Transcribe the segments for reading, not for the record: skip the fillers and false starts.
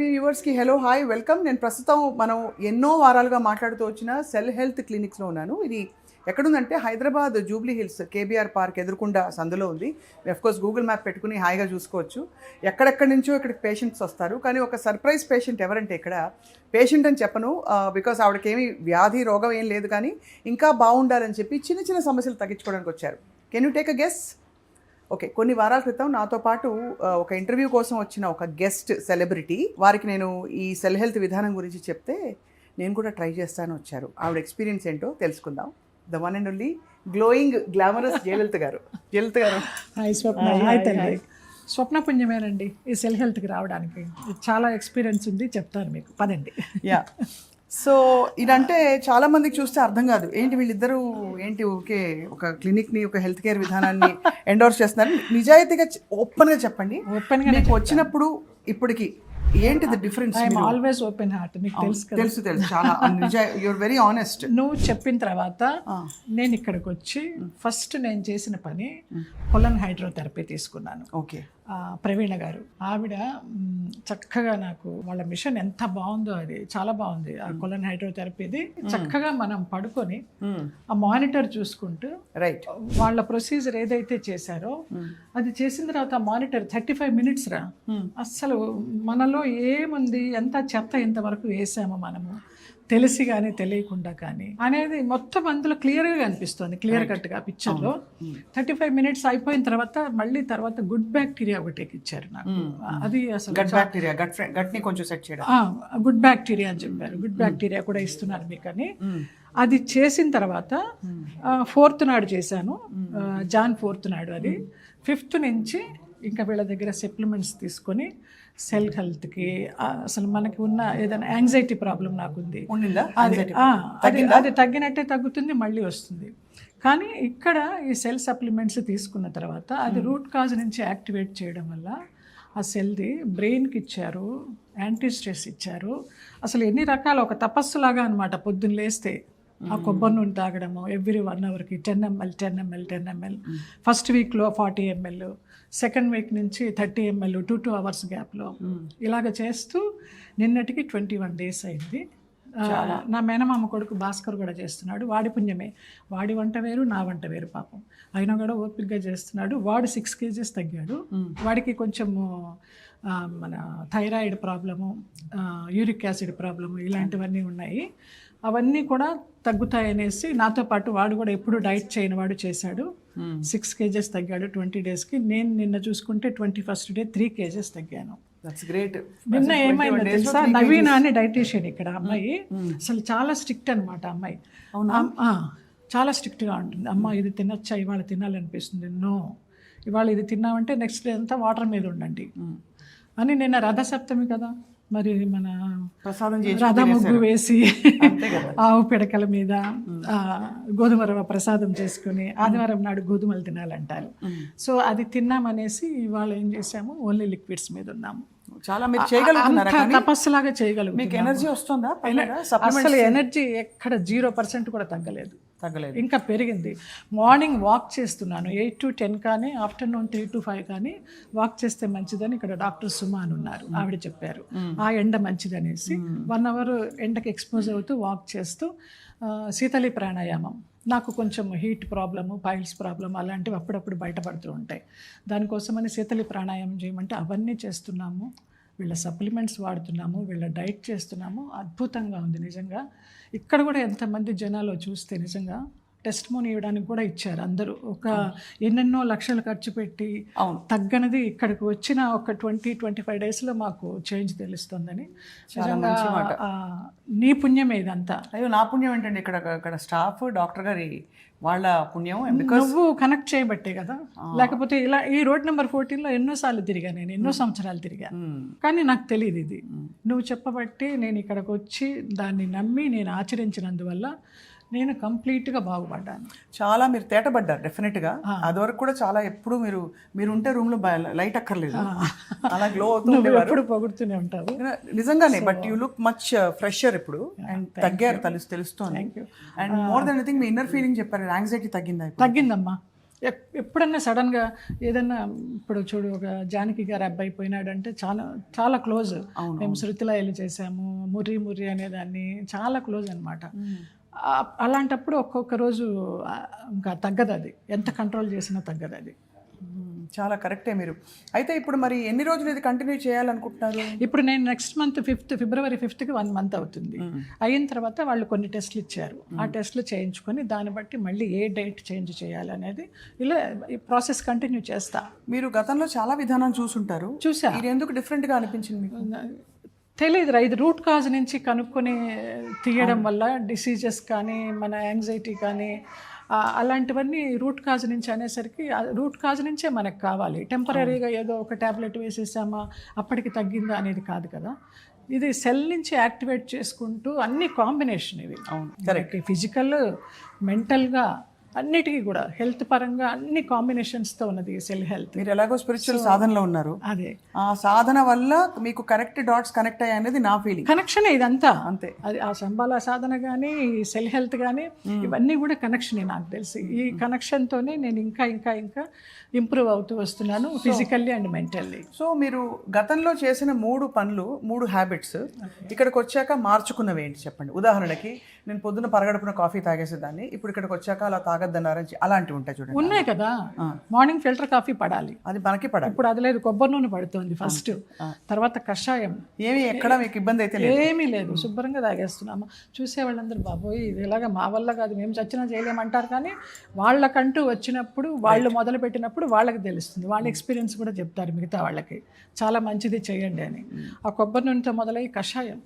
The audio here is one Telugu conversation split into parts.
టీవీ వ్యూవర్స్కి హలో హాయ్ వెల్కమ్. నేను ప్రస్తుతం మనం ఎన్నో వారాలుగా మాట్లాడుతూ వచ్చిన సెల్ హెల్త్ క్లినిక్స్లో ఉన్నాను. ఇది ఎక్కడుందంటే హైదరాబాద్ జూబ్లీ హిల్స్ కేబీఆర్ పార్క్ ఎదురుకుండా సందులో ఉంది. కోర్స్ గూగుల్ మ్యాప్ పెట్టుకుని హాయిగా చూసుకోవచ్చు. ఎక్కడెక్కడి నుంచో ఇక్కడికి పేషెంట్స్ వస్తారు. కానీ ఒక సర్ప్రైజ్ పేషెంట్ ఎవరంటే ఇక్కడ పేషెంట్ అని చెప్పను, బికాస్ ఆవిడకేమీ వ్యాధి రోగం ఏం లేదు, కానీ ఇంకా బాగుండాలని చెప్పి చిన్న చిన్న సమస్యలు తగ్గించుకోవడానికి వచ్చారు. Can you take a guess? Okay, కొన్ని వారాల క్రితం నాతో పాటు ఒక ఇంటర్వ్యూ కోసం వచ్చిన ఒక గెస్ట్ సెలబ్రిటీ, వారికి నేను ఈ సెల్ హెల్త్ విధానం గురించి చెప్తే నేను కూడా ట్రై చేస్తాను వచ్చారు. ఆవిడ ఎక్స్పీరియన్స్ ఏంటో తెలుసుకుందాం. The one and only glowing glamorous Jayalalitha గారు. జయలలిత గారు, హాయ్ స్వప్న. హాయ్ తల్లి. స్వప్న పుణ్యమేనండి ఈ సెల్ హెల్త్కి రావడానికి. చాలా ఎక్స్పీరియన్స్ ఉంది, చెప్తాను మీకు, పదండి. యా, సో ఇదంటే చాలా మందికి చూస్తే అర్థం కాదు, ఏంటి వీళ్ళిద్దరూ ఏంటి ఓకే ఒక క్లినిక్ని ఒక హెల్త్ కేర్ విధానాన్ని ఎండోర్స్ చేస్తున్నారు. నిజాయితీగా ఓపెన్గా చెప్పండి, ఓపెన్గా మీకు వచ్చినప్పుడు ఇప్పటికి ఏంటిది difference? I'm always open heart, నీకు తెలుసు కదా. తెలుసు చాలా యూఆర్ వెరీ ఆనెస్ట్. నువ్వు చెప్పిన తర్వాత నేను ఇక్కడికి వచ్చి ఫస్ట్ నేను చేసిన పని కొలన్ హైడ్రోథెరపీ తీసుకున్నాను. ఓకే, ప్రవీణ గారు ఆవిడ చక్కగా నాకు వాళ్ళ మిషన్ ఎంత బాగుందో, అది చాలా బాగుంది. ఆ కొలన్ హైడ్రోథెరపీది చక్కగా మనం పడుకొని ఆ మానిటర్ చూసుకుంటూ రైట్ వాళ్ళ ప్రొసీజర్ ఏదైతే చేశారో అది చేసిన తర్వాత ఆ మానిటర్ 35 minutes రా. అస్సలు మనలో ఏముంది, ఎంత చెత్త ఇంతవరకు వేసామో మనము తెలిసి కానీ తెలియకుండా కానీ అనేది మొత్తం అందులో క్లియర్గా కనిపిస్తుంది, క్లియర్ కట్గా పిక్చర్లో. 35 minutes అయిపోయిన తర్వాత మళ్ళీ తర్వాత గుడ్ బ్యాక్టీరియా ఒకటి ఇచ్చారు నాకు. అది అసలు గట్ని కొంచెం సెట్ చేయడం, గుడ్ బ్యాక్టీరియా అని చెప్పారు. గుడ్ బ్యాక్టీరియా కూడా ఇస్తున్నారు మీకు అని. అది చేసిన తర్వాత 4th నాడు చేశాను, జాన్ 4th నాడు. అది 5th నుంచి ఇంకా వీళ్ళ దగ్గర సప్లిమెంట్స్ తీసుకొని సెల్ హెల్త్కి అసలు మనకి ఉన్న ఏదైనా యాంగ్జైటీ ప్రాబ్లం నాకుంది, అది తగ్గినట్టే తగ్గుతుంది, మళ్ళీ వస్తుంది. కానీ ఇక్కడ ఈ సెల్ సప్లిమెంట్స్ తీసుకున్న తర్వాత అది రూట్ కాజ్ నుంచి యాక్టివేట్ చేయడం వల్ల ఆ సెల్ది బ్రెయిన్కి ఇచ్చారు, యాంటీ స్ట్రెస్ ఇచ్చారు. అసలు ఎన్ని రకాల ఒక తపస్సులాగా అనమాట. పొద్దున్న లేస్తే ఆ కొబ్బరి నూనె తాగడము ఎవ్రీ 1 hourకి 10 ml. ఫస్ట్ వీక్లో 40 ml, సెకండ్ వీక్ నుంచి 30 ml 2 hours గ్యాప్లో ఇలాగ చేస్తూ నిన్నటికి 21 days అయింది. నా మేనమామ కొడుకు భాస్కర్ కూడా చేస్తున్నాడు, వాడి పుణ్యమే. వాడి వంట వేరు, నా వంట వేరు పాపం. అయినా కూడా ఓపికగా చేస్తున్నాడు. వాడు 6 kgs తగ్గాడు. వాడికి కొంచెము మన thyroid problem, uric acid problem ఇలాంటివన్నీ ఉన్నాయి. అవన్నీ కూడా తగ్గుతాయనేసి నాతో పాటు వాడు కూడా ఎప్పుడు డైట్ చేయని వాడు చేశాడు. 6 kgs తగ్గాడు 20 daysకి. నేను నిన్న చూసుకుంటే 21st day 3 kgs తగ్గాను. నిన్న ఏమైందో తెలుసా, నవీన అని డైటీషియన్ ఇక్కడ అమ్మాయి, అసలు చాలా స్ట్రిక్ట్ అనమాట అమ్మాయి. చాలా స్ట్రిక్ట్గా ఉంటుంది. అమ్మ ఇది తినొచ్చా, ఇవాళ తినాలనిపిస్తుంది, నో ఇవాళ ఇది తిన్నామంటే నెక్స్ట్ డే అంతా వాటర్ మీద ఉండండి అని. నిన్న రథసప్తమి కదా, మరి మన రథ ముగ్గు వేసి ఆవు పిడకల మీద గోధుమ రవ్వ ప్రసాదం చేసుకుని ఆదివారం నాడు గోధుమలు తినాలంటారు. సో అది తిన్నామనేసి ఇవాళ ఏం చేసాము, ఓన్లీ లిక్విడ్స్ మీద ఉన్నాము. చాలా మీరు చేయగలుగుతున్నారా? తపస్సులాగా చేయగలుగుతాం. మీకు ఎనర్జీ వస్తుందా? అసలు ఎనర్జీ ఎక్కడ 0% కూడా తగ్గలేదు, ఇంకా పెరిగింది. మార్నింగ్ వాక్ చేస్తున్నాను 8 to 10 కానీ, ఆఫ్టర్నూన్ 3 to 5 కానీ వాక్ చేస్తే మంచిదని ఇక్కడ డాక్టర్ సుమా అని ఉన్నారు, ఆవిడ చెప్పారు. ఆ ఎండ మంచిదనేసి 1 hour ఎండకి ఎక్స్పోజ్ అవుతూ వాక్ చేస్తూ శీతలి ప్రాణాయామం. నాకు కొంచెం హీట్ ప్రాబ్లము, పైల్స్ ప్రాబ్లమ్ అలాంటివి అప్పుడప్పుడు బయటపడుతూ ఉంటాయి. దానికోసమని శీతలి ప్రాణాయామం చేయమంటే అవన్నీ చేస్తున్నాము. వీళ్ళ సప్లిమెంట్స్ వాడుతున్నాము, వీళ్ళ డైట్ చేస్తున్నాము. అద్భుతంగా ఉంది నిజంగా. ఇక్కడ కూడా ఎంతమంది జనాలు చూస్తే నిజంగా టెస్టిమోనీ ఇవ్వడానికి కూడా ఇచ్చారు అందరూ. ఒక ఎన్నెన్నో లక్షలు ఖర్చు పెట్టి తగ్గనది ఇక్కడికి వచ్చిన ఒక 20-25 daysలో మాకు చేంజ్ తెలుస్తుందని. నీ పుణ్యమే ఇదంతా. అయ్యో నా పుణ్యం ఏంటండి, ఇక్కడ స్టాఫ్ డాక్టర్ గారి వాళ్ళ పుణ్యం. నువ్వు కనెక్ట్ చేయబట్టే కదా, లేకపోతే ఇలా ఈ రోడ్ నెంబర్ 14లో ఎన్నోసార్లు తిరిగా నేను, ఎన్నో సంవత్సరాలు తిరిగా, కానీ నాకు తెలియదు ఇది. నువ్వు చెప్పబట్టి నేను ఇక్కడికి వచ్చి దాన్ని నమ్మి నేను ఆచరించినందువల్ల నేను కంప్లీట్గా బాగుపడ్డాను. చాలా మీరు తేటపడ్డారు డెఫినెట్గా. అదివరకు కూడా చాలా ఎప్పుడు మీరు ఉంటే రూమ్లో లైట్ అక్కర్లేదు, అలా గ్లో అవుతుంది, ఎప్పుడు పొగుడుతూనే ఉంటావు నిజంగానే. But you look much fresher ఇప్పుడు, అండ్ తగ్గారు తెలుస్తుంది. And more than anything me inner feeling చెప్పారు, యాంగ్జైటీ తగ్గిందా? తగ్గిందమ్మా, ఎప్పుడన్నా సడన్గా ఏదన్నా ఇప్పుడు చూడు ఒక జానకి గారు అబ్బాయి పోయినాడంటే చాలా చాలా క్లోజ్. మేము శృతిలయలు చేసాము, ముర్రి ముర్రి అనేదాన్ని, చాలా క్లోజ్ అనమాట. అలాంటప్పుడు ఒక్కొక్క రోజు ఇంకా తగ్గదు, అది ఎంత కంట్రోల్ చేసినా తగ్గదు అది. చాలా కరెక్టే మీరు. అయితే ఇప్పుడు మరి ఎన్ని రోజులు ఇది కంటిన్యూ చేయాలనుకుంటున్నారు? ఇప్పుడు నేను నెక్స్ట్ మంత్ ఫిబ్రవరి 5కి 1 మంత్ అవుతుంది. అయిన తర్వాత వాళ్ళు కొన్ని టెస్టులు ఇచ్చారు. ఆ టెస్టులు చేయించుకొని దాన్ని బట్టి మళ్ళీ ఏ డైట్ చేంజ్ చేయాలి అనేది ఇలా ఈ ప్రాసెస్ కంటిన్యూ చేస్తా. మీరు గతంలో చాలా విధానం చూసుంటారు, చూసా. ఇది ఎందుకు డిఫరెంట్గా అనిపించింది మీకు? తెలియదు, ఇది రూట్ కాజ్ నుంచి కనుక్కొని తీయడం వల్ల డిసీజెస్ కానీ మన యాంగ్జైటీ కానీ అలాంటివన్నీ రూట్ కాజ్ నుంచి అనేసరికి రూట్ కాజ్ నుంచే మనకు కావాలి. టెంపరీగా ఏదో ఒక ట్యాబ్లెట్ వేసేసామా అప్పటికి తగ్గిందా అనేది కాదు కదా. ఇది సెల్ నుంచి యాక్టివేట్ చేసుకుంటూ అన్ని కాంబినేషన్ ఇవి. కరెక్ట్. ఫిజికల్, మెంటల్గా అన్నిటికీ కూడా హెల్త్ పరంగా అన్ని కాంబినేషన్స్తో ఉన్నది సెల్ హెల్త్. మీరు ఎలాగో స్పిరిచువల్ సాధనలో ఉన్నారు, అదే ఆ సాధన వల్ల మీకు కరెక్ట్ డాట్స్ కనెక్ట్ అయ్యాయి అనేది నా ఫీలింగ్. కనెక్షన్ ఇదంతా అంతే. అది ఆ సంబాల సాధన కానీ సెల్ హెల్త్ కానీ ఇవన్నీ కూడా కనెక్షనే నాకు తెలిసి. ఈ కనెక్షన్తోనే నేను ఇంకా ఇంకా ఇంకా ఇంప్రూవ్ అవుతూ వస్తున్నాను ఫిజికల్లీ అండ్ మెంటల్లీ. సో మీరు గతంలో చేసిన 3 పనులు, 3 హ్యాబిట్స్ ఇక్కడికి వచ్చాక మార్చుకున్నవి ఏంటి చెప్పండి? ఉదాహరణకి నేను పొద్దున్న పరగడుపున కాఫీ తాగేసేదాన్ని, ఇప్పుడు ఇక్కడికి వచ్చాక అలా తాగద్దన్నారని అలాంటివి ఉంటాయి చూడండి. ఉన్నాయి కదా. మార్నింగ్ ఫిల్టర్ కాఫీ పడాలి, అది మనకి పడాలి. ఇప్పుడు అది లేదు, కొబ్బరి నూనె పడుతుంది ఫస్ట్, తర్వాత కషాయం. ఏమి ఎక్కడ మీకు ఇబ్బంది అయితే ఏమీ లేదు, శుభ్రంగా తాగేస్తున్నాము. చూసే వాళ్ళందరూ బాబోయ్ ఇది ఇలాగా మా వల్ల కాదు, మేము చచ్చినా చేయలేమంటారు. కానీ వాళ్ళకంటూ వచ్చినప్పుడు, వాళ్ళు మొదలు పెట్టినప్పుడు వాళ్ళకి తెలుస్తుంది, వాళ్ళ ఎక్స్పీరియన్స్ కూడా చెప్తారు మిగతా వాళ్ళకి, చాలా మంచిది చేయండి అని. ఆ కొబ్బరి నూనెతో మొదలై కషాయం,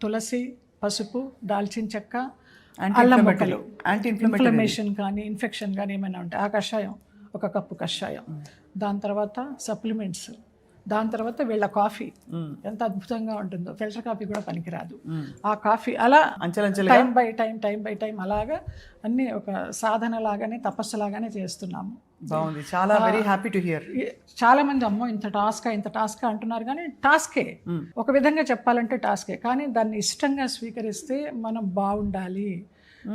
తులసి, పసుపు, దాల్చిన చెక్క, అల్లం ముక్కలు, ఇన్ఫ్లమేషన్ కానీ ఇన్ఫెక్షన్ కానీ ఏమైనా ఉంటే ఆ కషాయం 1 కప్పు కషాయం. దాని తర్వాత సప్లిమెంట్స్, దాని తర్వాత వీళ్ళ కాఫీ ఎంత అద్భుతంగా ఉంటుందో. ఫిల్టర్ కాఫీ కూడా పనికిరాదు ఆ కాఫీ. అలా టైం బై టైం అలాగా అన్నీ ఒక సాధన లాగానే, తపస్సు లాగానే చేస్తున్నాము. బాగుంది, చాలా వెరీ హ్యాపీ టు హియర్. చాలా మంది అమ్మో ఇంత టాస్క్ అంటున్నారు, కానీ టాస్కే, ఒక విధంగా చెప్పాలంటే టాస్కే. కానీ దాన్ని ఇష్టంగా స్వీకరిస్తే మనం బాగుండాలి,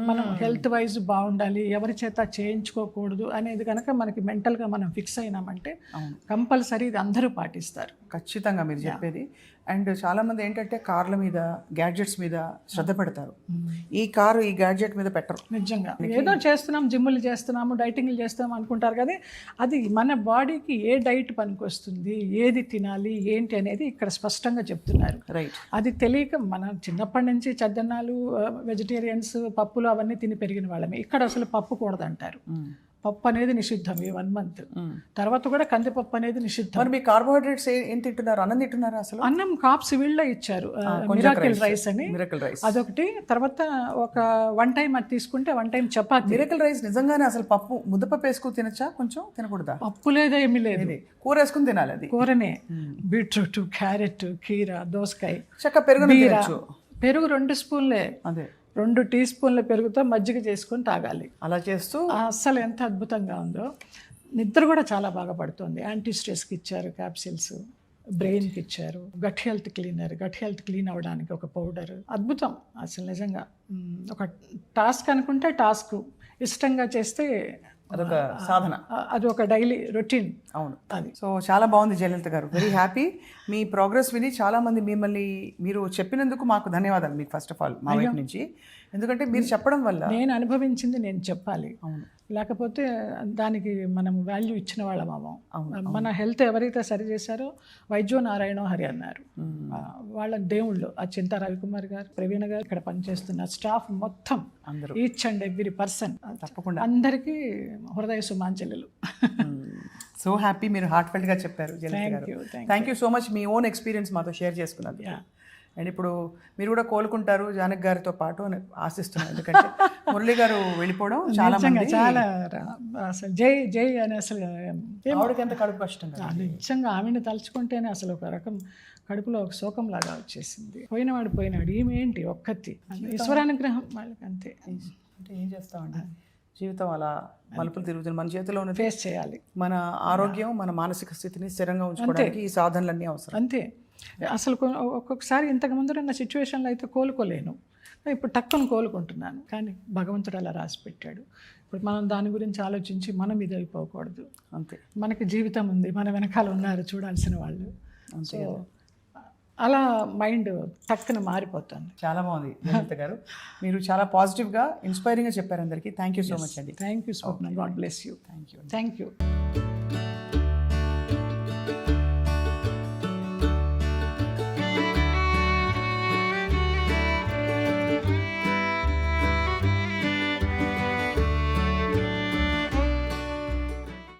మనం హెల్త్ వైజ్ బాగుండాలి, ఎవరి చేత చేయించుకోకూడదు అనేది కనుక మనకి మెంటల్గా మనం ఫిక్స్ అయినామంటే కంపల్సరీ ఇది అందరూ పాటిస్తారు. ఖచ్చితంగా మీరు చెప్పేది. అండ్ చాలామంది ఏంటంటే కార్ల మీద, గ్యాడ్జెట్స్ మీద శ్రద్ధ పెడతారు, ఈ కారు ఈ గ్యాడ్జెట్ మీద పెట్టరు. నిజంగా ఏదో చేస్తున్నాం, జిమ్ములు చేస్తున్నాము, డైటింగ్లు చేస్తాం అనుకుంటారు. కానీ అది మన బాడీకి ఏ డైట్ పనికొస్తుంది, ఏది తినాలి ఏంటి అనేది ఇక్కడ స్పష్టంగా చెప్తున్నారు. రైట్. అది తెలియక మనం చిన్నప్పటి నుంచి చద్దన్నాలు, వెజిటేరియన్స్, పప్పులు అవన్నీ తిని పెరిగిన వాళ్ళమే. ఇక్కడ అసలు పప్పు కూడదంటారు. పప్పు అనేది నిషిద్ధం ఈ 1 మంత్. తర్వాత కూడా కందిపప్పు అనేది నిషిద్ధం. మరి మీ కార్బోహైడ్రేట్స్ ఏం తింటున్నారు? అన్నం తింటున్నారా? అసలు అన్నం కాప్స్ వీళ్ళ ఇచ్చారు, మిరాకిల్ రైస్ అని, మిరాకిల్ రైస్ అదొకటి. తర్వాత ఒక 1 టైం అది తీసుకుంటే 1 టైం చపాతీ. మిరాకిల్ రైస్ నిజంగానే అసలు పప్పు, ముద్దపప్పు వేసుకుని తినచ్చా? కొంచెం తినకూడదా? పప్పు లేదా ఏమీ లేదు, కూర వేసుకుని తినాలి. అది కూరనే. బీట్రూట్, క్యారెట్, కీర, దోసకాయ, చక్క పెరుగు, పెరుగు 2 స్పూన్లే, అదే 2 టీ స్పూన్ల పెరుగుతో మజ్జిగ చేసుకొని తాగాలి. అలా చేస్తూ అస్సలు ఎంత అద్భుతంగా ఉందో. నిద్ర కూడా చాలా బాగా పడుతుంది. యాంటీ స్ట్రెస్కి ఇచ్చారు క్యాప్సిల్స్, బ్రెయిన్కి ఇచ్చారు, gut health cleaner, gut health clean అవ్వడానికి ఒక పౌడర్. అద్భుతం అసలు నిజంగా. ఒక టాస్క్ అనుకుంటే టాస్క్, ఇష్టంగా చేస్తే అదొక సాధన, అది ఒక డైలీ రొటీన్. అవును, అది. సో చాలా బాగుంది జయలలిత గారు, వెరీ హ్యాపీ. మీ ప్రోగ్రెస్ విని చాలామంది మీరు చెప్పినందుకు మాకు ధన్యవాదాలు మీకు ఫస్ట్ ఆఫ్ ఆల్ మా వైపు నుంచి. ఎందుకంటే మీరు చెప్పడం వల్ల నేను అనుభవించింది నేను చెప్పాలి. అవును, లేకపోతే దానికి మనం వాల్యూ ఇచ్చిన వాళ్ళం అవ్వం. మన హెల్త్ ఎవరైతే సరి చేశారో వైద్యో నారాయణో హరి అన్నారు. వాళ్ళ దేవుళ్ళు ఆ చింతా రవికుమార్ గారు, ప్రవీణ గారు, ఇక్కడ పనిచేస్తున్న స్టాఫ్ మొత్తం, ఈచ్ అండ్ ఎవ్రీ పర్సన్, తప్పకుండా అందరికీ హృదయ సుమాంజలు. సో హ్యాపీ, మీరు హార్ట్ఫెల్ట్గా చెప్పారు జయలలిత గారు. Thank you so much, me own experience మాతో షేర్ చేసుకున్నారు. అండ్ ఇప్పుడు మీరు కూడా కోలుకుంటారు జానకి గారితో పాటు అని ఆశిస్తున్నాను. ఎందుకంటే మురళి గారు వెళ్ళిపోవడం చాలా అసలు జై జై అని అసలు ఆవిడకి ఎంత కడుపు కష్టం. నిజంగా ఆమెను తలుచుకుంటేనే అసలు ఒక రకం కడుపులో ఒక శోకం లాగా వచ్చేసింది. పోయినవాడు పోయినాడు, ఈమెంటి ఒక్కతి, ఈశ్వరానుగ్రహం వాళ్ళకి అంతే. అంటే ఏం చేస్తామండి, జీవితం అలా మలుపులు తిరుగుతుంది. మన చేతిలో ఫేస్ చేయాలి. మన ఆరోగ్యం, మన మానసిక స్థితిని స్థిరంగా ఉంచుకోవడానికి ఈ సాధనలన్నీ అవసరం. అంతే. అసలు ఒక్కొక్కసారి ఇంతకు ముందు ఉన్న సిచ్యువేషన్లో అయితే కోలుకోలేను, ఇప్పుడు టక్కును కోలుకుంటున్నాను. కానీ భగవంతుడు అలా రాసి పెట్టాడు. ఇప్పుడు మనం దాని గురించి ఆలోచించి మనం ఇదైపోకూడదు. అంతే. మనకి జీవితం ఉంది, మన వెనకాల ఉన్నారు చూడాల్సిన వాళ్ళు. సో అలా మైండ్ టక్కున మారిపోతుంది. చాలా బాగుంది జయలలిత గారు, మీరు చాలా పాజిటివ్గా ఇన్స్పైరింగ్గా చెప్పారు అందరికీ. థ్యాంక్ యూ సో మచ్ అండి. Thank you Swapna. God bless you. Thank you.